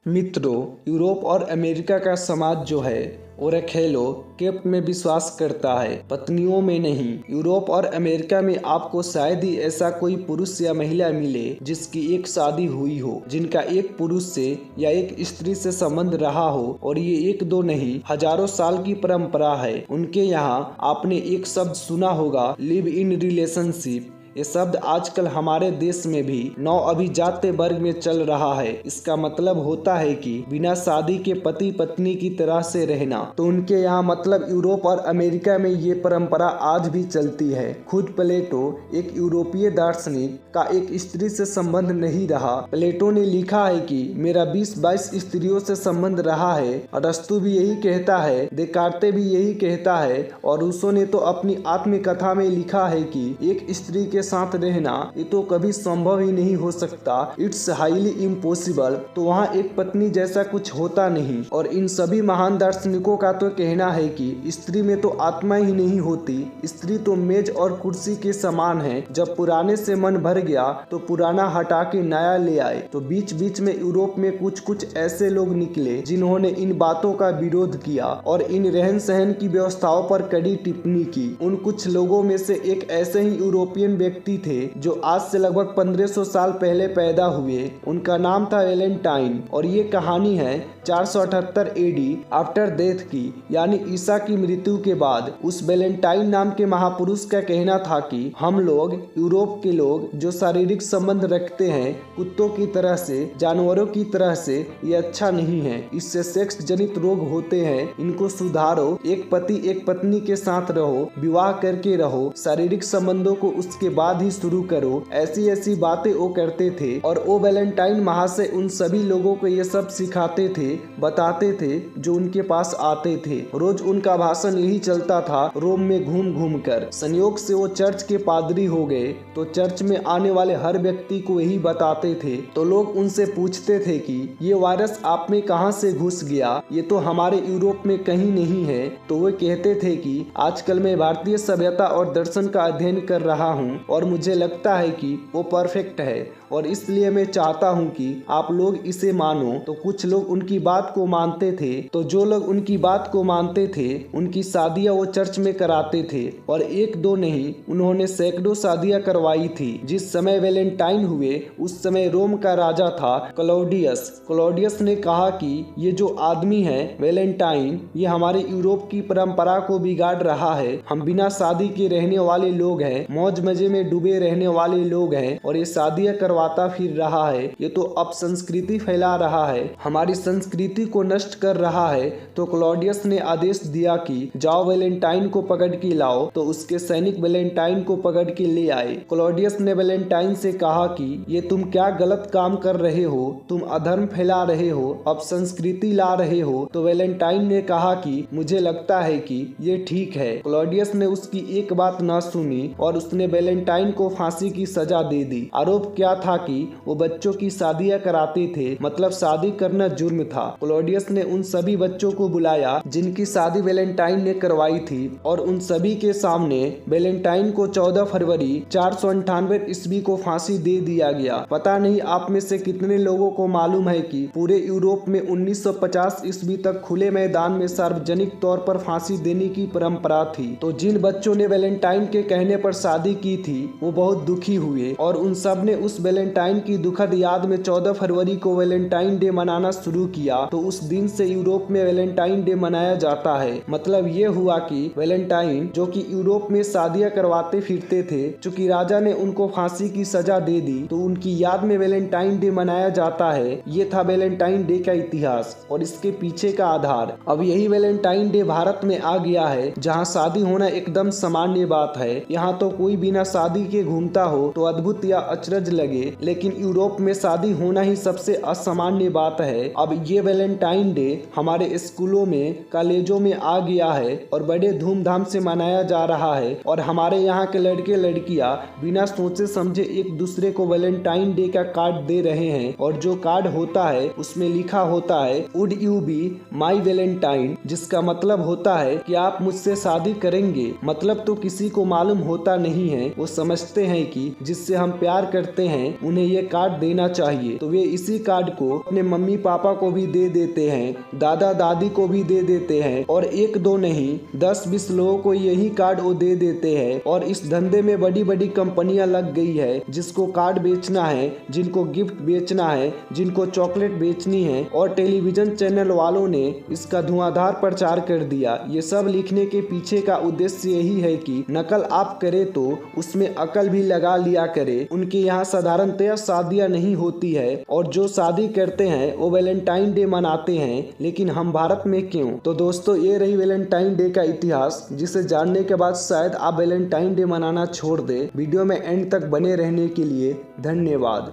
मित्रों, यूरोप और अमेरिका का समाज जो है वो रखेलों केप में विश्वास करता है, पत्नियों में नहीं। यूरोप और अमेरिका में आपको शायद ही ऐसा कोई पुरुष या महिला मिले जिसकी एक शादी हुई हो, जिनका एक पुरुष से या एक स्त्री से संबंध रहा हो। और ये एक दो नहीं, हजारों साल की परंपरा है। उनके यहाँ आपने एक शब्द सुना होगा, लिव इन रिलेशनशिप। ये शब्द आजकल हमारे देश में भी नौ अभिजात्य वर्ग में चल रहा है। इसका मतलब होता है कि बिना शादी के पति पत्नी की तरह से रहना। तो उनके यहाँ मतलब यूरोप और अमेरिका में ये परंपरा आज भी चलती है। खुद प्लेटो एक यूरोपीय दार्शनिक का एक स्त्री से संबंध नहीं रहा। प्लेटो ने लिखा है कि मेरा 20-22 स्त्रियों से संबंध रहा है। अरस्तु भी यही कहता है, देकार्ते भी यही कहता है, और रूसो ने तो अपनी आत्मकथा में लिखा है कि एक स्त्री के साथ रहना ये तो कभी संभव ही नहीं हो सकता, इट्स हाईली इम्पॉसिबल। तो वहाँ एक पत्नी जैसा कुछ होता नहीं। और इन सभी महान दार्शनिकों का तो कहना है कि स्त्री में तो आत्मा ही नहीं होती, स्त्री तो मेज और कुर्सी के समान है। जब पुराने से मन भर गया तो पुराना हटा के नया ले आए। तो बीच बीच में यूरोप में कुछ कुछ ऐसे लोग निकले जिन्होंने इन बातों का विरोध किया और इन रहन सहन की व्यवस्थाओं पर कड़ी टिप्पणी की। उन कुछ लोगों में से एक ऐसे ही यूरोपियन व्यक्ति थे जो आज से लगभग 1500 साल पहले पैदा हुए। उनका नाम था वैलेंटाइन। और ये कहानी है 478 एडी आफ्टर डेथ की, यानी ईसा की मृत्यु के बाद। उस वैलेंटाइन नाम के महापुरुष का कहना था कि हम लोग यूरोप के लोग जो शारीरिक संबंध रखते हैं कुत्तों की तरह से, जानवरों की तरह से, ये अच्छा नहीं है। इससे सेक्स जनित रोग होते हैं, इनको सुधारो। एक पति एक पत्नी के साथ रहो, विवाह करके रहो, शारीरिक संबंधों को उसके बाद ही शुरू करो। ऐसी ऐसी बातें वो करते थे। और वो वैलेंटाइन महाशय उन सभी लोगों को ये सब सिखाते थे, बताते थे जो उनके पास आते थे। रोज उनका भाषण यही चलता था, रोम में घूम घूम कर। संयोग से वो चर्च के पादरी हो गए तो चर्च में आने वाले हर व्यक्ति को यही बताते थे। तो लोग उनसे पूछते थे कि ये वायरस आप में कहां से घुस गया, ये तो हमारे यूरोप में कहीं नहीं है। तो वो कहते थे कि आजकल मैं भारतीय सभ्यता और दर्शन का अध्ययन कर रहा हूँ और मुझे लगता है कि वो परफेक्ट है और इसलिए मैं चाहता हूँ कि आप लोग इसे मानो। तो कुछ लोग उनकी बात को मानते थे। तो जो लोग उनकी बात को मानते थे उनकी शादियां वो चर्च में कराते थे। और एक दो नहीं, उन्होंने सैकड़ों शादियां करवाई थी। जिस समय वैलेंटाइन हुए उस समय रोम का राजा था क्लॉडियस। क्लॉडियस ने कहा कि ये जो आदमी है वैलेंटाइन, ये हमारे यूरोप की परंपरा को बिगाड़ रहा है। हम बिना शादी के रहने वाले लोग हैं, मौज मजे में डूबे रहने वाले लोग हैं, और ये शादियां करवाता फिर रहा है। ये तो अपसंस्कृति फैला रहा है, हमारी संस्कृति को नष्ट कर रहा है। तो क्लॉडियस ने आदेश दिया कि जाओ वैलेंटाइन को पकड़ के लाओ। तो उसके सैनिक वैलेंटाइन को पकड़ के ले आए। क्लॉडियस ने वैलेंटाइन से कहा कि ये तुम क्या गलत काम कर रहे हो, तुम अधर्म फैला रहे हो, अपसंस्कृति ला रहे हो। तो वैलेंटाइन ने कहा कि मुझे लगता है कि ये ठीक है। क्लॉडियस ने उसकी एक बात न सुनी और उसने वैलेंटाइन को फांसी की सजा दे दी। आरोप क्या था कि वो बच्चों की शादियां कराते थे, मतलब शादी करना जुर्म था। क्लॉडियस ने उन सभी बच्चों को बुलाया जिनकी शादी वैलेंटाइन ने करवाई थी और उन सभी के सामने वैलेंटाइन को 14 फरवरी 498 ईस्वी को फांसी दे दिया गया। पता नहीं आप में से कितने लोगों को मालूम है कि पूरे यूरोप में 1950 ईस्वी तक खुले मैदान में सार्वजनिक तौर पर फांसी देने की परंपरा थी। तो जिन बच्चों ने वैलेंटाइन के कहने पर शादी की थी वो बहुत दुखी हुए और उन सब ने उस वैलेंटाइन की दुखद याद में 14 फरवरी को वैलेंटाइन डे मनाना शुरू किया। तो उस दिन से यूरोप में वैलेंटाइन डे मनाया जाता है। मतलब ये हुआ कि वैलेंटाइन जो कि यूरोप में शादियां करवाते फिरते थे, चूंकि राजा ने उनको फांसी की सजा दे दी तो उनकी याद में वैलेंटाइन डे मनाया जाता है। ये था वैलेंटाइन डे का इतिहास और इसके पीछे का आधार। अब यही वैलेंटाइन डे भारत में आ गया है जहाँ शादी होना एकदम सामान्य बात है। यहाँ तो कोई बिना शादी के घूमता हो तो अद्भुत या अचरज लगे, लेकिन यूरोप में शादी होना ही सबसे असामान्य बात है। अब ये वैलेंटाइन डे हमारे स्कूलों में, कॉलेजों में आ गया है और बड़े धूमधाम से मनाया जा रहा है। और हमारे यहाँ के लड़के लड़कियाँ बिना सोचे समझे एक दूसरे को वैलेंटाइन डे का कार्ड दे रहे हैं। और जो कार्ड होता है उसमें लिखा होता है would you be my Valentine, जिसका मतलब होता है कि आप मुझसे शादी करेंगे। मतलब तो किसी को मालूम होता नहीं है, वो समझते हैं कि जिससे हम प्यार करते हैं उन्हें ये कार्ड देना चाहिए। तो वे इसी कार्ड को अपने मम्मी पापा को भी दे देते हैं, दादा दादी को भी दे देते हैं, और एक दो नहीं 10-20 लोगों को यही कार्ड वो दे देते हैं। और इस धंधे में बड़ी बड़ी कंपनियां लग गई है, जिसको कार्ड बेचना है, जिनको गिफ्ट बेचना है, जिनको चॉकलेट बेचनी है, और टेलीविजन चैनल वालों ने इसका धुआंधार प्रचार कर दिया। ये सब लिखने के पीछे का उद्देश्य यही है कि नकल आप करे तो उसमें अकल भी लगा लिया करे। उनके यहाँ साधारणतया शादियां नहीं होती है, और जो शादी करते हैं वो वैलेंटाइन डे मनाते हैं, लेकिन हम भारत में क्यों? तो दोस्तों, ये रही वैलेंटाइन डे का इतिहास, जिसे जानने के बाद शायद आप वैलेंटाइन डे मनाना छोड़ दे। वीडियो में एंड तक बने रहने के लिए धन्यवाद।